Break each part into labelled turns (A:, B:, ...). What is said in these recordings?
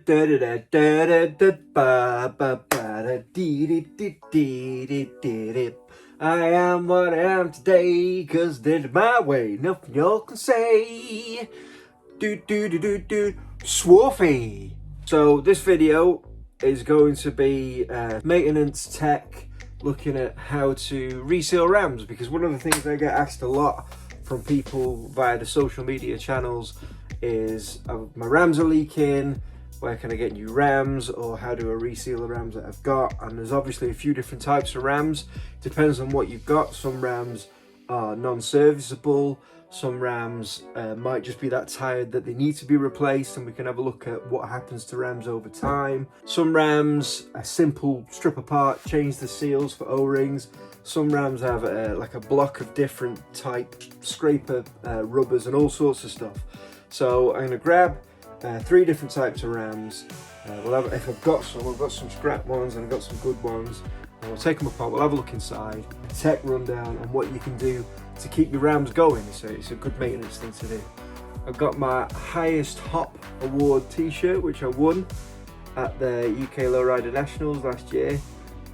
A: I am what I am today, cause did it my way, nothing y'all can say. Swarfy. So this video is going to be maintenance tech, looking at how to reseal rams, because one of the things I get asked a lot from people via the social media channels is my rams are leaking, where can I get new rams, or how do I reseal the rams that I've got? And there's obviously a few different types of rams, depends on what you've got. Some rams are non-serviceable, some rams might just be that tired that they need to be replaced, and we can have a look at what happens to rams over time. Some rams, a simple strip apart, change the seals for O-rings. Some rams have like a block of different type scraper rubbers and all sorts of stuff. So I'm going to grab 3 different types of rams. If I've got some scrap ones and I've got some good ones, and we'll take them apart, we'll have a look inside, a tech rundown on what you can do to keep your rams going. So it's a good maintenance thing to do. I've got my highest hop award t-shirt, which I won at the UK Lowrider Nationals last year.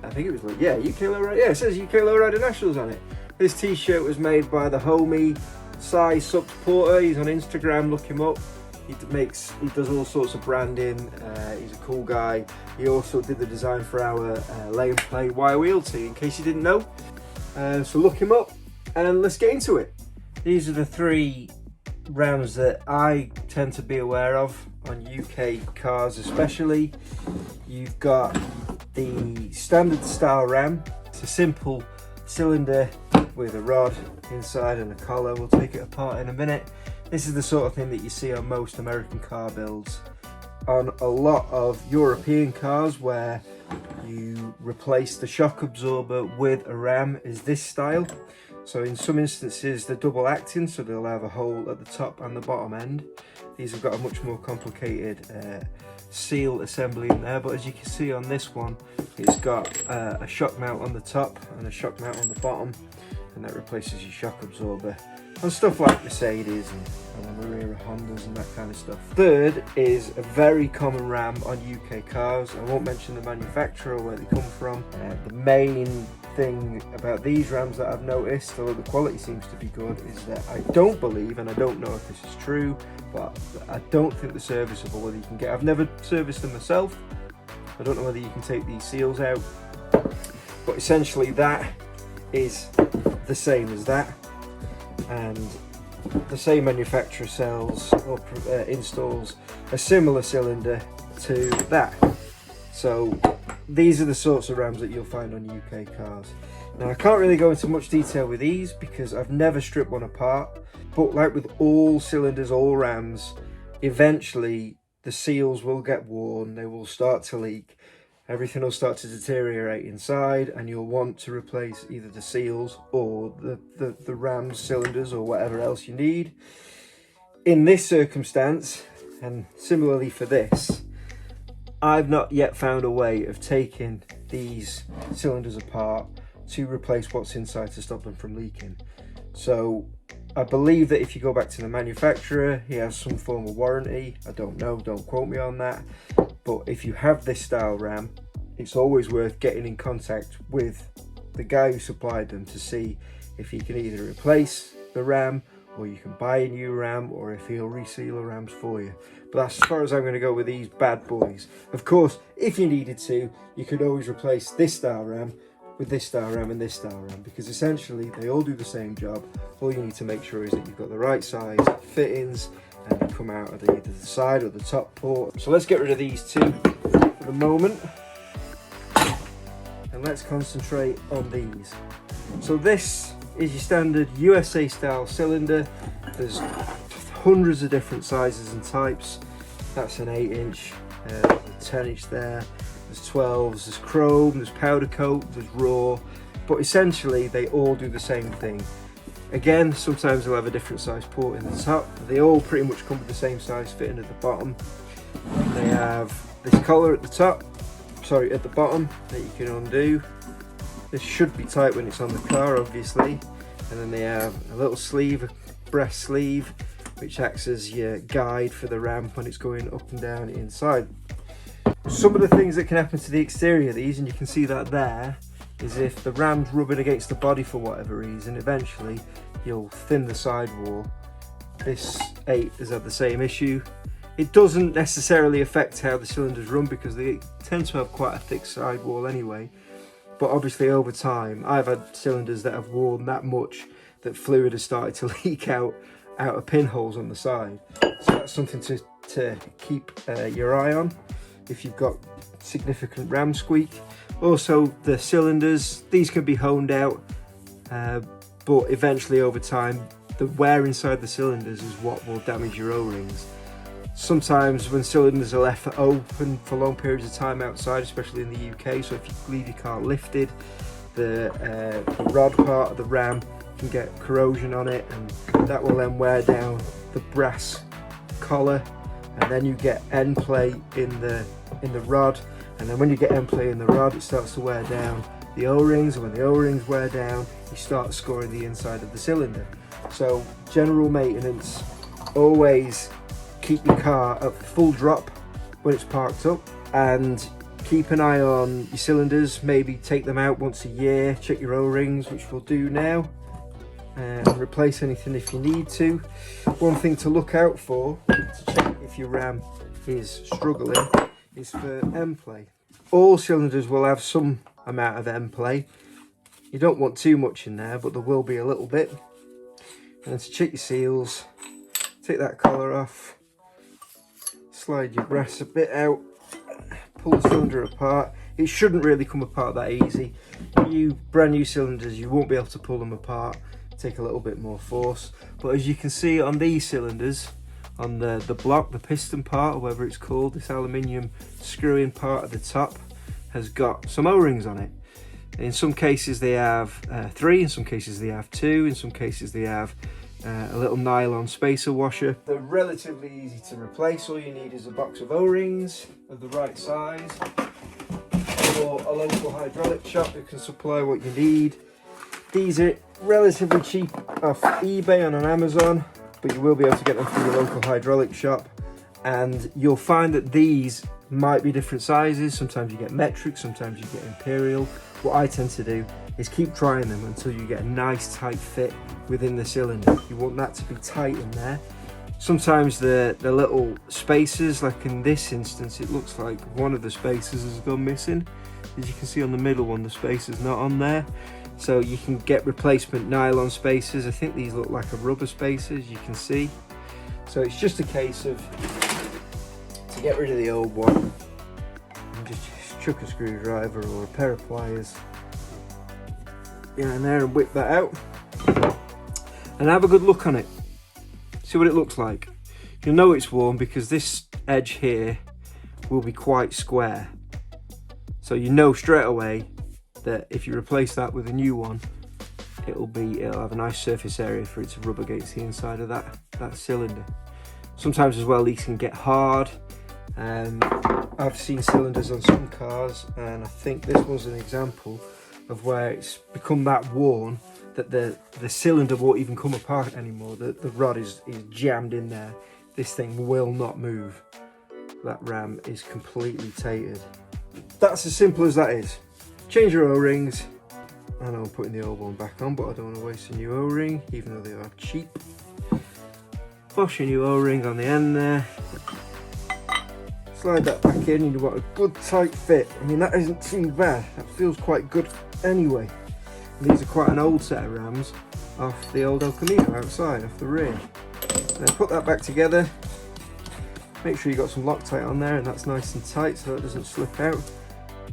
A: I think it was like, yeah, UK Lowrider, yeah, it says UK Lowrider Nationals on it. This t-shirt was made by the homie Sai Sub Porter. He's on Instagram, look him up. He does all sorts of branding. He's a cool guy. He also did the design for our Laynplay wire wheel tee, in case you didn't know. So look him up and let's get into it. These are the 3 rams that I tend to be aware of on UK cars especially. You've got the standard style ram. It's a simple cylinder with a rod inside and a collar. We'll take it apart in a minute. This is the sort of thing that you see on most American car builds. On a lot of European cars where you replace the shock absorber with a ram is this style. So in some instances they're double acting, so they'll have a hole at the top and the bottom end. These have got a much more complicated seal assembly in there, but as you can see on this one, it's got a shock mount on the top and a shock mount on the bottom, and that replaces your shock absorber on stuff like Mercedes and the rear of Hondas and that kind of stuff. Third is a very common ram on UK cars. I won't mention the manufacturer or where they come from. The main thing about these rams that I've noticed, although the quality seems to be good, is that I don't believe, and I don't know if this is true, but I don't think they're serviceable. Whether you can get, I've never serviced them myself. I don't know whether you can take these seals out, but essentially that is the same as that. And the same manufacturer sells or installs a similar cylinder to that. So these are the sorts of rams that you'll find on UK cars. Now I can't really go into much detail with these because I've never stripped one apart, but like with all cylinders, all rams, eventually the seals will get worn, they will start to leak, everything will start to deteriorate inside, and you'll want to replace either the seals or the ram's cylinders or whatever else you need. In this circumstance, and similarly for this, I've not yet found a way of taking these cylinders apart to replace what's inside to stop them from leaking. So I believe that if you go back to the manufacturer, he has some form of warranty. I don't know, don't quote me on that. But if you have this style ram, it's always worth getting in contact with the guy who supplied them to see if he can either replace the ram, or you can buy a new ram, or if he'll reseal the rams for you. But that's as far as I'm going to go with these bad boys. Of course, if you needed to, you could always replace this style ram with this style ram and this style ram, because essentially they all do the same job. All you need to make sure is that you've got the right size fittings and they come out of either the side or the top port. So let's get rid of these 2 for the moment, and let's concentrate on these. So this is your standard USA style cylinder. There's hundreds of different sizes and types. That's an 8-inch, a 10-inch there. There's 12s, there's chrome, there's powder coat, there's raw, but essentially they all do the same thing. Again, sometimes they'll have a different size port in the top. They all pretty much come with the same size fitting at the bottom. They have this collar at the top, sorry, at the bottom that you can undo. This should be tight when it's on the car, obviously. And then they have a little sleeve, a breast sleeve, which acts as your guide for the ram when it's going up and down inside. Some of the things that can happen to the exterior of these, and you can see that there, is if the ram's rubbing against the body for whatever reason, eventually you'll thin the sidewall. This 8 has had the same issue. It doesn't necessarily affect how the cylinders run because they tend to have quite a thick sidewall anyway. But obviously over time, I've had cylinders that have worn that much that fluid has started to leak out of pinholes on the side. So that's something to keep your eye on if you've got significant ram squeak. Also the cylinders, these can be honed out, but eventually over time, the wear inside the cylinders is what will damage your O-rings. Sometimes when cylinders are left open for long periods of time outside, especially in the UK, so if you leave your car lifted, the rod part of the ram can get corrosion on it, and that will then wear down the brass collar, and then you get end play in the rod, and then when you get end play in the rod, it starts to wear down the O-rings, and when the O-rings wear down, you start scoring the inside of the cylinder. So general maintenance, always keep your car at full drop when it's parked up, and keep an eye on your cylinders. Maybe take them out once a year, check your O-rings, which we'll do now, and replace anything if you need to. One thing to look out for to check if your ram is struggling is for end play. All cylinders will have some amount of end play. You don't want too much in there, but there will be a little bit. And to check your seals, take that collar off, slide your brass a bit out, pull the cylinder apart. It shouldn't really come apart that easy. You brand new cylinders, you won't be able to pull them apart. Take a little bit more force. But as you can see on these cylinders, on the block, the piston part, or whatever it's called, this aluminium screw-in part at the top has got some O-rings on it. In some cases they have 3, in some cases they have 2, in some cases they have a little nylon spacer washer. They're relatively easy to replace. All you need is a box of O-rings of the right size, or a local hydraulic shop who can supply what you need. These are relatively cheap off eBay and on Amazon, but you will be able to get them from your local hydraulic shop, and you'll find that these might be different sizes. Sometimes you get metric, sometimes you get imperial. What I tend to do is keep trying them until you get a nice tight fit within the cylinder. You want that to be tight in there. Sometimes the little spacers, like in this instance, it looks like one of the spacers has gone missing. As you can see on the middle one, the spacer's not on there. So you can get replacement nylon spacers. I think these look like a rubber spacer, as you can see. So it's just a case of, to get rid of the old one, and just chuck a screwdriver or a pair of pliers in there and whip that out. And have a good look on it. See what it looks like. You'll know it's worn because this edge here will be quite square. So you know straight away that if you replace that with a new one, it'll have a nice surface area for it to rub against the inside of that cylinder. Sometimes as well these can get hard. I've seen cylinders on some cars, and I think this was an example of where it's become that worn that the cylinder won't even come apart anymore. The rod is jammed in there. This thing will not move. That ram is completely tainted. That's as simple as that is. Change your O-rings. I know I'm putting the old one back on, but I don't want to waste a new O-ring, even though they are cheap. Wash your new O-ring on the end there. Slide that back in, and you want a good tight fit. I mean, that isn't too bad. That feels quite good anyway. And these are quite an old set of rams off the old El Camino outside, off the rear. Then put that back together. Make sure you got some Loctite on there, and that's nice and tight so it doesn't slip out.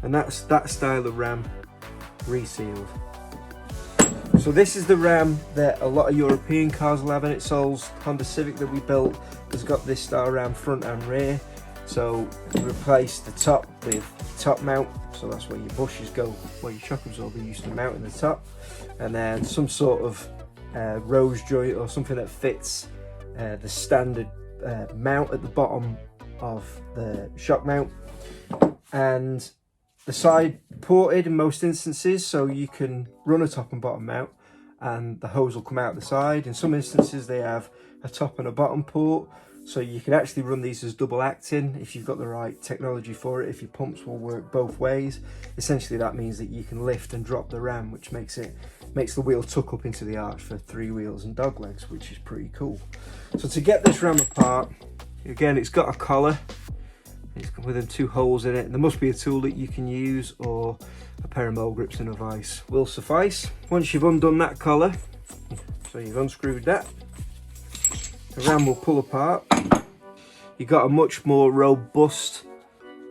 A: And that's that style of ram resealed. So this is the ram that a lot of European cars will have in it. Sol's Honda Civic that we built has got this style ram front and rear. So we replaced the top with top mount, so that's where your bushes go, where your shock absorber used to mount in the top, and then some sort of rose joint or something that fits the standard mount at the bottom of the shock mount. And the side ported in most instances, so you can run a top and bottom mount and the hose will come out the side. In some instances they have a top and a bottom port. So you can actually run these as double acting if you've got the right technology for it, if your pumps will work both ways. Essentially that means that you can lift and drop the ram, which makes the wheel tuck up into the arch for 3 wheels and dog legs, which is pretty cool. So to get this ram apart, again, it's got a collar, it's within 2 holes in it, and there must be a tool that you can use, or a pair of mole grips and a vise will suffice. Once you've undone that collar, so you've unscrewed that, the ram will pull apart. You've got a much more robust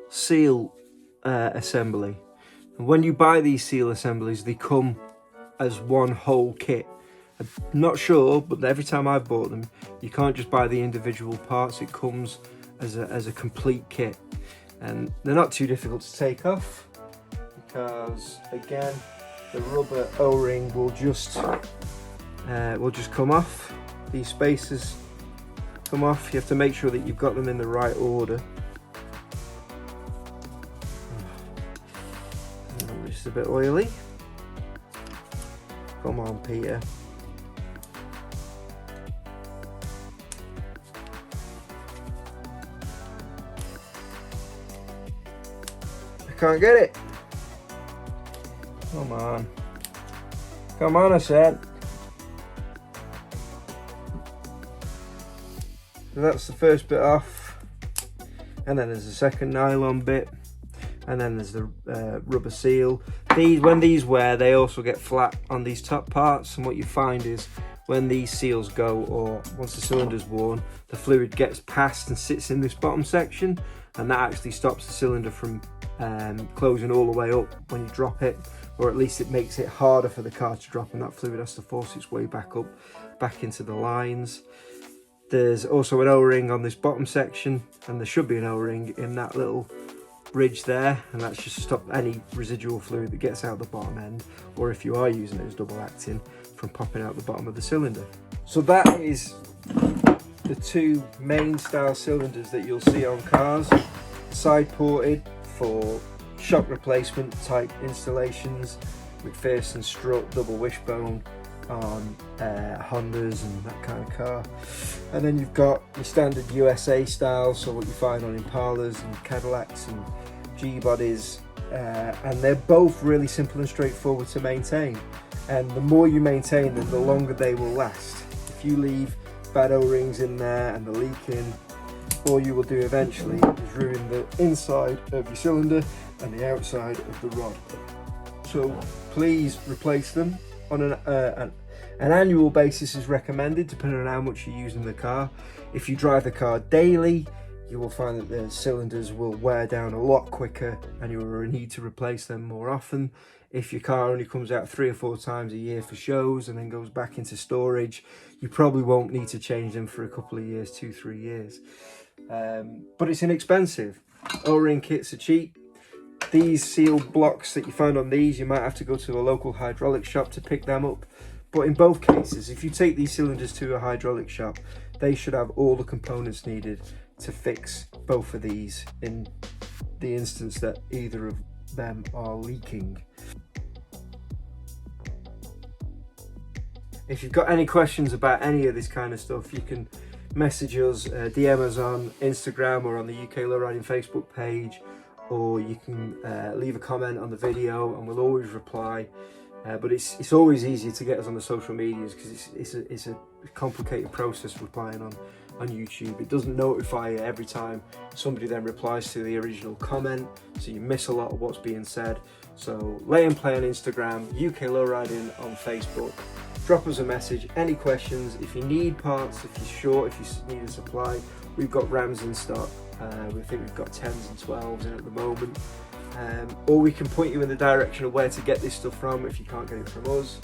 A: seal assembly. And when you buy these seal assemblies, they come as one whole kit. I'm not sure, but every time I've bought them, you can't just buy the individual parts. It comes as a complete kit. And they're not too difficult to take off, because again, the rubber O-ring will just come off. These spacers come off. You have to make sure that you've got them in the right order. Just a bit oily. Come on, Peter. I can't get it. Come on. Come on, I said. So that's the first bit off, and then there's the second nylon bit, and then there's the rubber seal. When these wear, they also get flat on these top parts, and what you find is when these seals go, or once the cylinder's worn, the fluid gets past and sits in this bottom section, and that actually stops the cylinder from closing all the way up when you drop it, or at least it makes it harder for the car to drop, and that fluid has to force its way back up, back into the lines. There's also an O-ring on this bottom section, and there should be an O-ring in that little ridge there, and that's just to stop any residual fluid that gets out the bottom end, or if you are using it as double acting, from popping out the bottom of the cylinder. So that is the 2 main style cylinders that you'll see on cars, side ported for shock replacement type installations, McPherson strut, double wishbone on Hondas and that kind of car. And then you've got your standard USA style, so what you find on Impalas and Cadillacs and G-bodies, and they're both really simple and straightforward to maintain, and the more you maintain them, the longer they will last. If you leave bad O-rings in there and they're leaking, all you will do eventually is ruin the inside of your cylinder and the outside of the rod. So please replace them on an annual basis is recommended, depending on how much you're using the car. If you drive the car daily, you will find that the cylinders will wear down a lot quicker, and you will need to replace them more often. If your car only comes out 3 or 4 times a year for shows and then goes back into storage, you probably won't need to change them for a couple of years, 2-3 years. But it's inexpensive. O-ring kits are cheap. These seal blocks that you find on these, you might have to go to a local hydraulic shop to pick them up. But in both cases, if you take these cylinders to a hydraulic shop, they should have all the components needed to fix both of these in the instance that either of them are leaking. If you've got any questions about any of this kind of stuff, you can message us, DM us on Instagram or on the UK Lowriding Facebook page, or you can leave a comment on the video and we'll always reply. But it's always easier to get us on the social medias, because it's a complicated process replying on YouTube. It doesn't notify you every time somebody then replies to the original comment, so you miss a lot of what's being said. So Laynplay on Instagram, UK Lowriding on Facebook. Drop us a message, any questions. If you need parts, if you're short, if you need a supply, we've got rams in stock. We think we've got 10s and 12s in at the moment. Or we can point you in the direction of where to get this stuff from if you can't get it from us.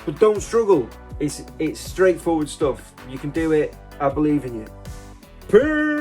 A: But don't struggle, it's straightforward stuff. You can do it, I believe in you. Peace!